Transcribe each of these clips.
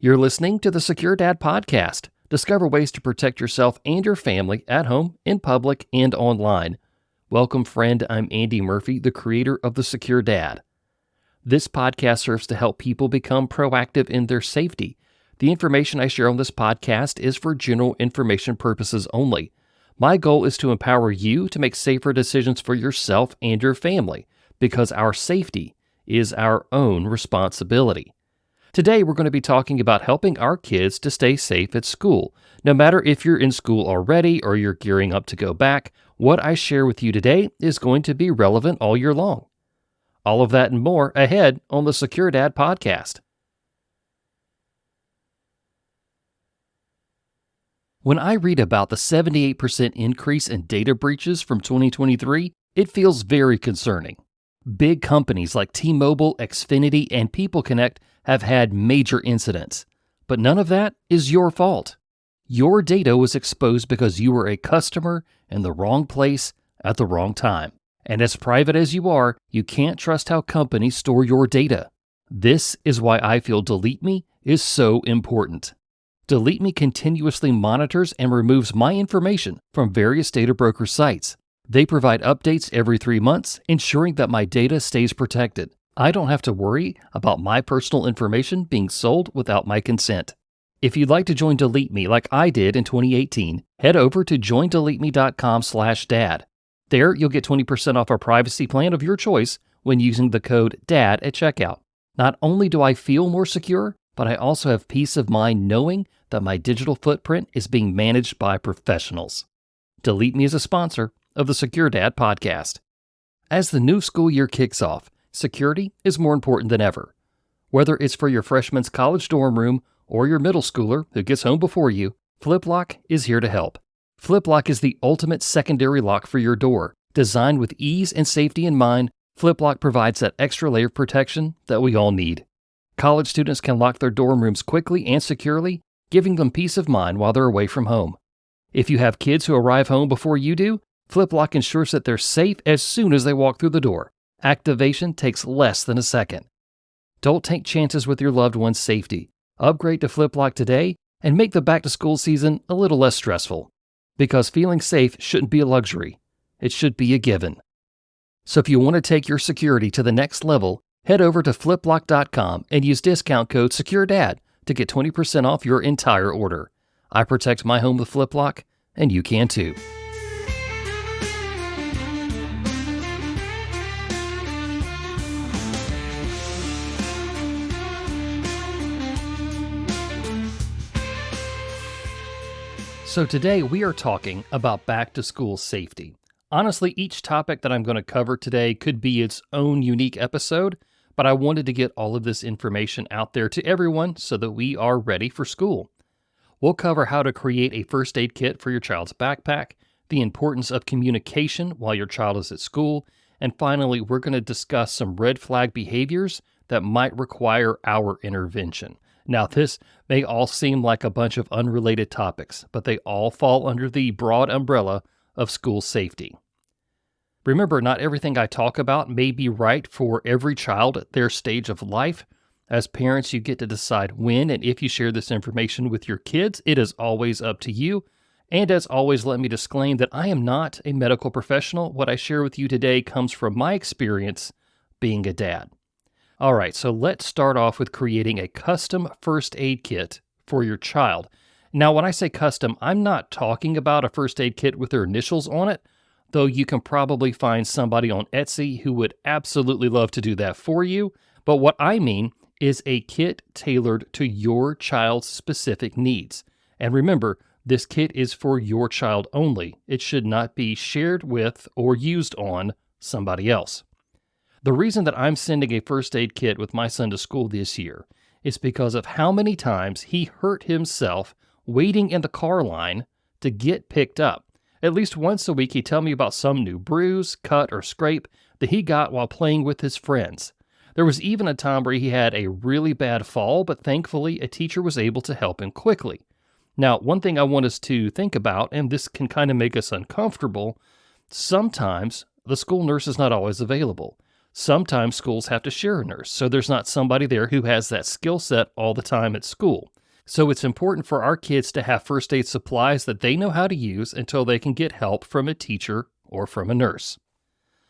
You're listening to the Secure Dad Podcast. Discover ways to protect yourself and your family at home, in public, and online. Welcome, friend. I'm Andy Murphy, the creator of the Secure Dad. This podcast serves to help people become proactive in their safety. The information I share on this podcast is for general information purposes only. My goal is to empower you to make safer decisions for yourself and your family, because our safety is our own responsibility. Today, we're going to be talking about helping our kids to stay safe at school. No matter if you're in school already or you're gearing up to go back, what I share with you today is going to be relevant all year long. All of that and more ahead on the Secure Dad Podcast. When I read about the 78% increase in data breaches from 2023, it feels very concerning. Big companies like T-Mobile, Xfinity, and PeopleConnect have had major incidents, but none of that is your fault. Your data was exposed because you were a customer in the wrong place at the wrong time. And as private as you are, you can't trust how companies store your data. This is why I feel Delete Me is so important. Delete Me continuously monitors and removes my information from various data broker sites. They provide updates every 3 months, ensuring that my data stays protected. I don't have to worry about my personal information being sold without my consent. If you'd like to join Delete Me like I did in 2018, head over to joindeleteme.com/dad. There, you'll get 20% off our privacy plan of your choice when using the code DAD at checkout. Not only do I feel more secure, but I also have peace of mind knowing that my digital footprint is being managed by professionals. Delete Me is a sponsor of the Secure Dad Podcast. As the new school year kicks off, security is more important than ever. Whether it's for your freshman's college dorm room or your middle schooler who gets home before you, FlipLock is here to help. FlipLock is the ultimate secondary lock for your door. Designed with ease and safety in mind, FlipLock provides that extra layer of protection that we all need. College students can lock their dorm rooms quickly and securely, giving them peace of mind while they're away from home. If you have kids who arrive home before you do, FlipLock ensures that they're safe as soon as they walk through the door. Activation takes less than a second. Don't take chances with your loved one's safety. Upgrade to FlipLock today and make the back-to-school season a little less stressful. Because feeling safe shouldn't be a luxury. It should be a given. So if you want to take your security to the next level, head over to fliplock.com and use discount code SecureDad to get 20% off your entire order. I protect my home with FlipLock, and you can too. So today we are talking about back-to-school safety. Honestly, each topic that I'm going to cover today could be its own unique episode, but I wanted to get all of this information out there to everyone so that we are ready for school. We'll cover how to create a first aid kit for your child's backpack, the importance of communication while your child is at school, and finally, we're going to discuss some red flag behaviors that might require our intervention. Now, this may all seem like a bunch of unrelated topics, but they all fall under the broad umbrella of school safety. Remember, not everything I talk about may be right for every child at their stage of life. As parents, you get to decide when and if you share this information with your kids. It is always up to you. And as always, let me disclaim that I am not a medical professional. What I share with you today comes from my experience being a dad. All right, so let's start off with creating a custom first aid kit for your child. Now, when I say custom, I'm not talking about a first aid kit with their initials on it, though you can probably find somebody on Etsy who would absolutely love to do that for you. But what I mean is a kit tailored to your child's specific needs. And remember, this kit is for your child only. It should not be shared with or used on somebody else. The reason that I'm sending a first aid kit with my son to school this year is because of how many times he hurt himself waiting in the car line to get picked up. At least once a week, he'd tell me about some new bruise, cut, or scrape that he got while playing with his friends. There was even a time where he had a really bad fall, but thankfully a teacher was able to help him quickly. Now, one thing I want us to think about, and this can kind of make us uncomfortable, sometimes the school nurse is not always available. Sometimes schools have to share a nurse, so there's not somebody there who has that skill set all the time at school. So it's important for our kids to have first aid supplies that they know how to use until they can get help from a teacher or from a nurse.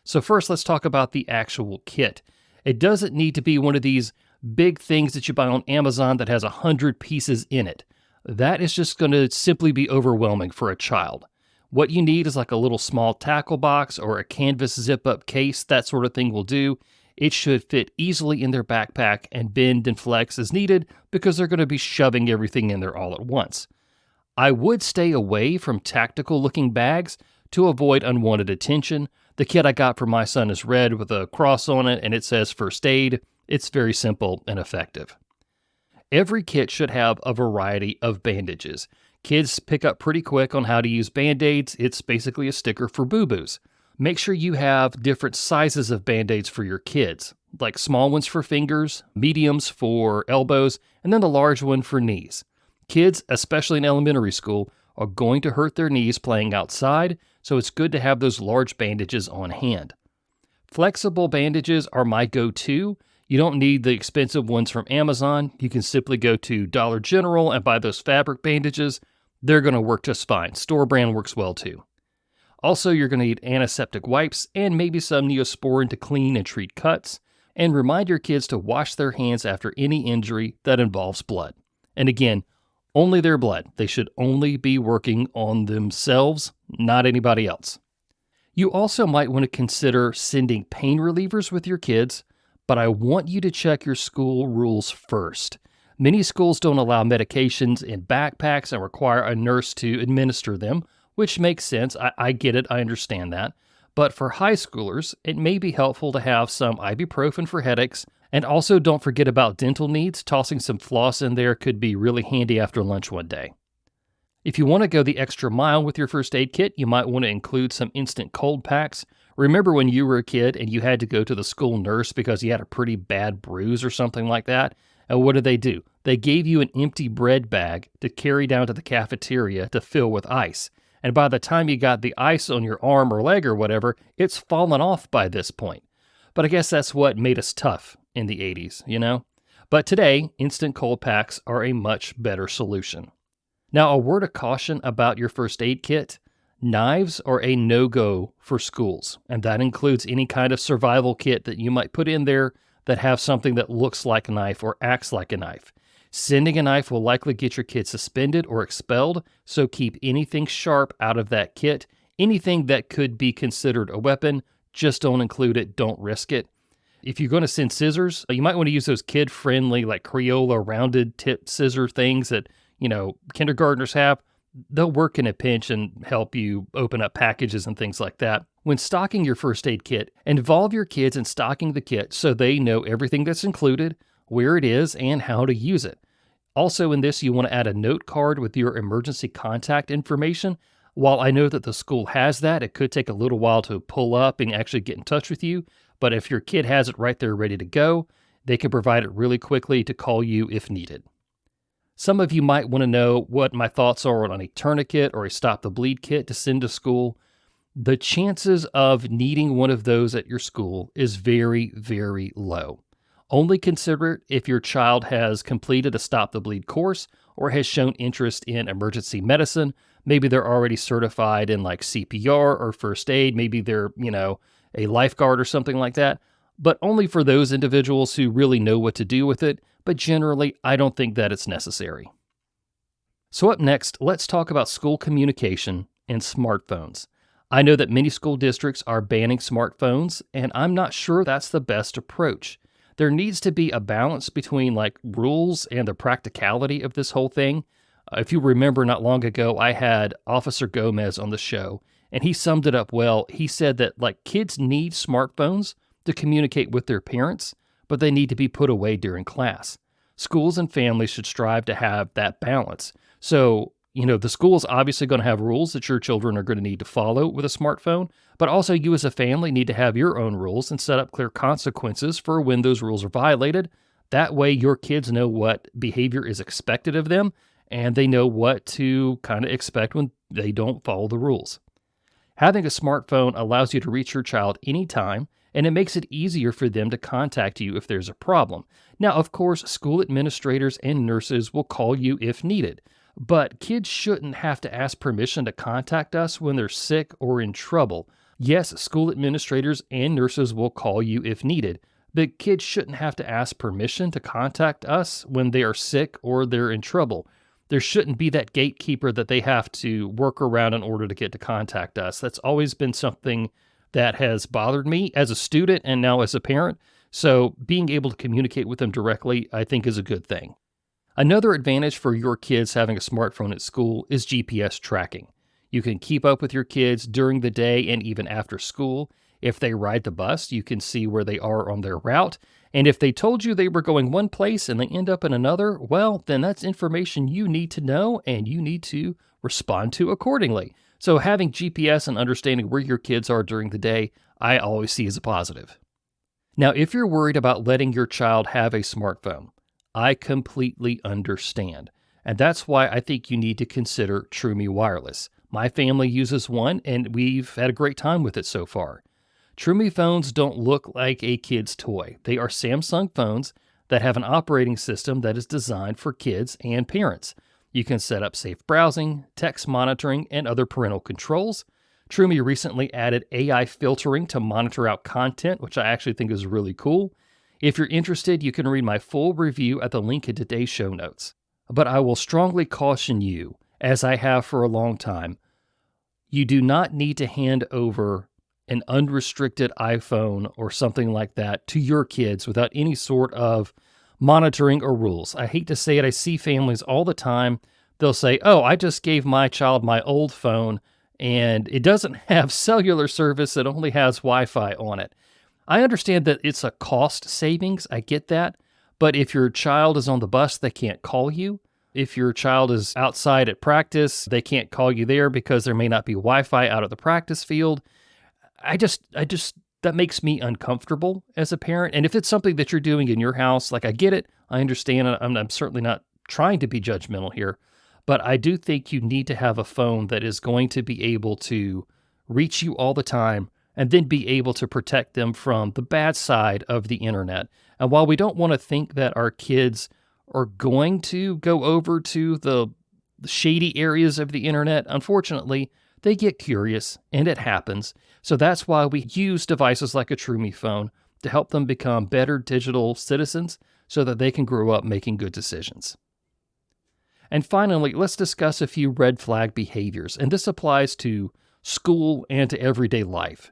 So first, let's talk about the actual kit. It doesn't need to be one of these big things that you buy on Amazon that has 100 pieces in it. That is just going to simply be overwhelming for a child. What you need is like a little small tackle box or a canvas zip-up case. That sort of thing will do. It should fit easily in their backpack and bend and flex as needed because they're going to be shoving everything in there all at once. I would stay away from tactical-looking bags to avoid unwanted attention. The kit I got for my son is red with a cross on it, and it says first aid. It's very simple and effective. Every kit should have a variety of bandages. Kids pick up pretty quick on how to use Band-Aids. It's basically a sticker for boo-boos. Make sure you have different sizes of Band-Aids for your kids, like small ones for fingers, mediums for elbows, and then the large one for knees. Kids, especially in elementary school, are going to hurt their knees playing outside, so it's good to have those large bandages on hand. Flexible bandages are my go-to. You don't need the expensive ones from Amazon. You can simply go to Dollar General and buy those fabric bandages. They're going to work just fine. Store brand works well too. Also, you're going to need antiseptic wipes and maybe some Neosporin to clean and treat cuts. And remind your kids to wash their hands after any injury that involves blood. And again, only their blood. They should only be working on themselves, not anybody else. You also might want to consider sending pain relievers with your kids, but I want you to check your school rules first. Many schools don't allow medications in backpacks and require a nurse to administer them, which makes sense. I get it. I understand that. But for high schoolers, it may be helpful to have some ibuprofen for headaches. And also don't forget about dental needs. Tossing some floss in there could be really handy after lunch one day. If you want to go the extra mile with your first aid kit, you might want to include some instant cold packs. Remember when you were a kid and you had to go to the school nurse because you had a pretty bad bruise or something like that? And what did? They gave you an empty bread bag to carry down to the cafeteria to fill with ice. And by the time you got the ice on your arm or leg or whatever, it's fallen off by this point. But I guess that's what made us tough in the 80s, you know? But today, instant cold packs are a much better solution. Now, a word of caution about your first aid kit. Knives are a no-go for schools, and that includes any kind of survival kit that you might put in there that have something that looks like a knife or acts like a knife. Sending a knife will likely get your kid suspended or expelled, so keep anything sharp out of that kit. Anything that could be considered a weapon, just don't include it, don't risk it. If you're going to send scissors, you might want to use those kid-friendly, like Crayola rounded tip scissor things that, kindergartners have. They'll work in a pinch and help you open up packages and things like that. When stocking your first aid kit, involve your kids in stocking the kit so they know everything that's included, where it is, and how to use it. Also in this, you want to add a note card with your emergency contact information. While I know that the school has that, it could take a little while to pull up and actually get in touch with you. But if your kid has it right there ready to go, they can provide it really quickly to call you if needed. Some of you might want to know what my thoughts are on a tourniquet or a stop the bleed kit to send to school. The chances of needing one of those at your school is very, very low. Only consider it if your child has completed a stop the bleed course or has shown interest in emergency medicine. Maybe they're already certified in like CPR or first aid. Maybe they're, a lifeguard or something like that. But only for those individuals who really know what to do with it. But generally, I don't think that it's necessary. So up next, let's talk about school communication and smartphones. I know that many school districts are banning smartphones, and I'm not sure that's the best approach. There needs to be a balance between rules and the practicality of this whole thing. If you remember not long ago, I had Officer Gomez on the show, and he summed it up well. He said that kids need smartphones to communicate with their parents, but they need to be put away during class. Schools and families should strive to have that balance. So, the school is obviously going to have rules that your children are going to need to follow with a smartphone, but also you as a family need to have your own rules and set up clear consequences for when those rules are violated. That way your kids know what behavior is expected of them, and they know what to kind of expect when they don't follow the rules. Having a smartphone allows you to reach your child anytime, and it makes it easier for them to contact you if there's a problem. Now, of course, school administrators and nurses will call you if needed, but kids shouldn't have to ask permission to contact us when they're sick or in trouble. Yes, school administrators and nurses will call you if needed, but kids shouldn't have to ask permission to contact us when they are sick or they're in trouble. There shouldn't be that gatekeeper that they have to work around in order to get to contact us. That's always been something that has bothered me as a student and now as a parent. So being able to communicate with them directly, I think, is a good thing. Another advantage for your kids having a smartphone at school is GPS tracking. You can keep up with your kids during the day and even after school. If they ride the bus, you can see where they are on their route. And if they told you they were going one place and they end up in another, well, then that's information you need to know and you need to respond to accordingly. So having GPS and understanding where your kids are during the day, I always see as a positive. Now, if you're worried about letting your child have a smartphone, I completely understand. And that's why I think you need to consider TrueMe Wireless. My family uses one and we've had a great time with it so far. TrueMe phones don't look like a kid's toy. They are Samsung phones that have an operating system that is designed for kids and parents. You can set up safe browsing, text monitoring, and other parental controls. TrueMe recently added AI filtering to monitor out content, which I actually think is really cool. If you're interested, you can read my full review at the link in today's show notes. But I will strongly caution you, as I have for a long time, you do not need to hand over an unrestricted iPhone or something like that to your kids without any sort of monitoring or rules. I hate to say it, I see families all the time. They'll say, oh, I just gave my child my old phone and it doesn't have cellular service, it only has Wi-Fi on it. I understand that it's a cost savings, I get that, but if your child is on the bus, they can't call you. If your child is outside at practice, they can't call you there because there may not be Wi-Fi out at the practice field. I just, that makes me uncomfortable as a parent. And if it's something that you're doing in your house, like I get it, I understand. I'm certainly not trying to be judgmental here, but I do think you need to have a phone that is going to be able to reach you all the time and then be able to protect them from the bad side of the internet. And while we don't want to think that our kids are going to go over to the shady areas of the internet, unfortunately, they get curious, and it happens. So that's why we use devices like a TrueMe phone to help them become better digital citizens so that they can grow up making good decisions. And finally, let's discuss a few red flag behaviors, and this applies to school and to everyday life.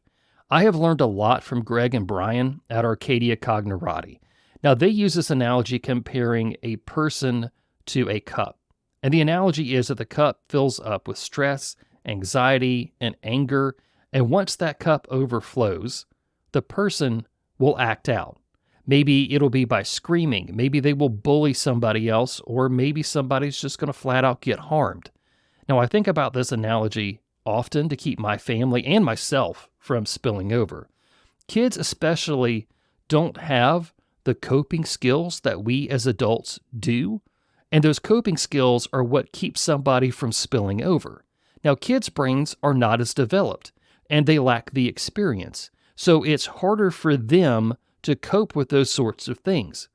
I have learned a lot from Greg and Brian at Arcadia Cognerati. Now, they use this analogy comparing a person to a cup. And the analogy is that the cup fills up with stress, anxiety, and anger, and once that cup overflows, the person will act out. Maybe it'll be by screaming, maybe they will bully somebody else, or maybe somebody's just going to flat out get harmed. Now, I think about this analogy often to keep my family and myself from spilling over. Kids especially don't have the coping skills that we as adults do, and those coping skills are what keeps somebody from spilling over. Now, kids' brains are not as developed, and they lack the experience, so it's harder for them to cope with those sorts of things.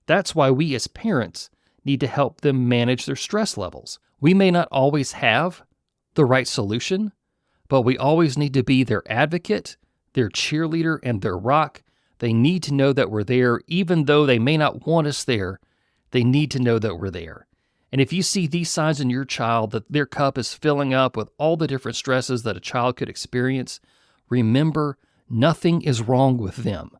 That's why we as parents need to help them manage their stress levels. We may not always have the right solution, but we always need to be their advocate, their cheerleader, and their rock. They need to know that we're there, even though they may not want us there. They need to know that we're there. And if you see these signs in your child, that their cup is filling up with all the different stresses that a child could experience, remember, nothing is wrong with them.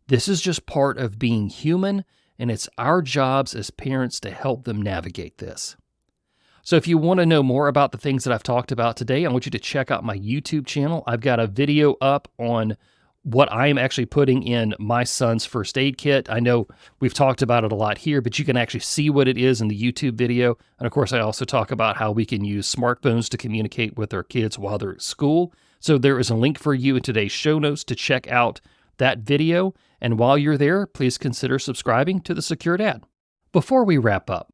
This is just part of being human, and it's our jobs as parents to help them navigate this. So if you want to know more about the things that I've talked about today, I want you to check out my YouTube channel. I've got a video up on what I am actually putting in my son's first aid kit. I know we've talked about it a lot here, but you can actually see what it is in the YouTube video. And of course, I also talk about how we can use smartphones to communicate with our kids while they're at school. So there is a link for you in today's show notes to check out that video. And while you're there, please consider subscribing to the Secure Dad. Before we wrap up,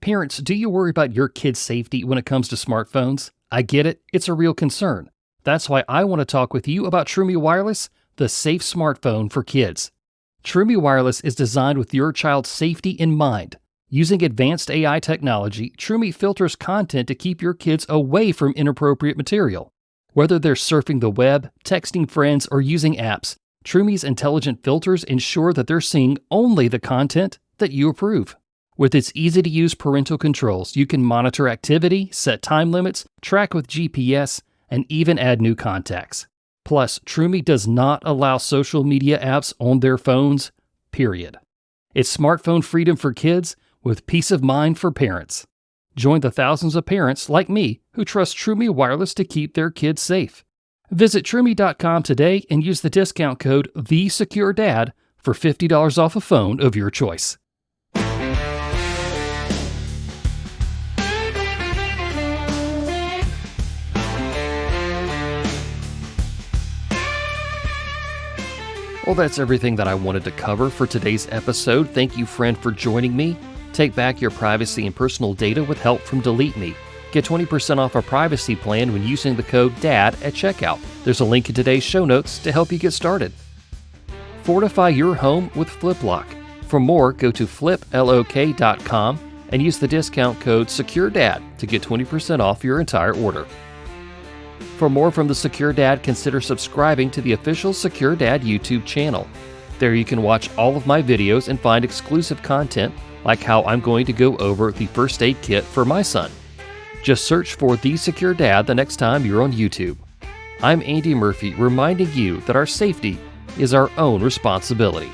parents, do you worry about your kids' safety when it comes to smartphones? I get it. It's a real concern. That's why I want to talk with you about TrueMe Wireless, the safe smartphone for kids. Trumi Wireless is designed with your child's safety in mind. Using advanced AI technology, Trumi filters content to keep your kids away from inappropriate material. Whether they're surfing the web, texting friends, or using apps, Trumi's intelligent filters ensure that they're seeing only the content that you approve. With its easy-to-use parental controls, you can monitor activity, set time limits, track with GPS, and even add new contacts. Plus, Trumi does not allow social media apps on their phones, period. It's smartphone freedom for kids with peace of mind for parents. Join the thousands of parents like me who trust Trumi Wireless to keep their kids safe. Visit Trumi.com today and use the discount code TheSecureDad for $50 off a phone of your choice. Well, that's everything that I wanted to cover for today's episode. Thank you, friend, for joining me. Take back your privacy and personal data with help from Delete Me. Get 20% off our privacy plan when using the code DAD at checkout. There's a link in today's show notes to help you get started. Fortify your home with FlipLock. For more, go to fliplok.com and use the discount code SecureDad to get 20% off your entire order. For more from the Secure Dad, consider subscribing to the official Secure Dad YouTube channel. There you can watch all of my videos and find exclusive content like how I'm going to go over the first aid kit for my son. Just search for The Secure Dad the next time you're on YouTube. I'm Andy Murphy, reminding you that our safety is our own responsibility.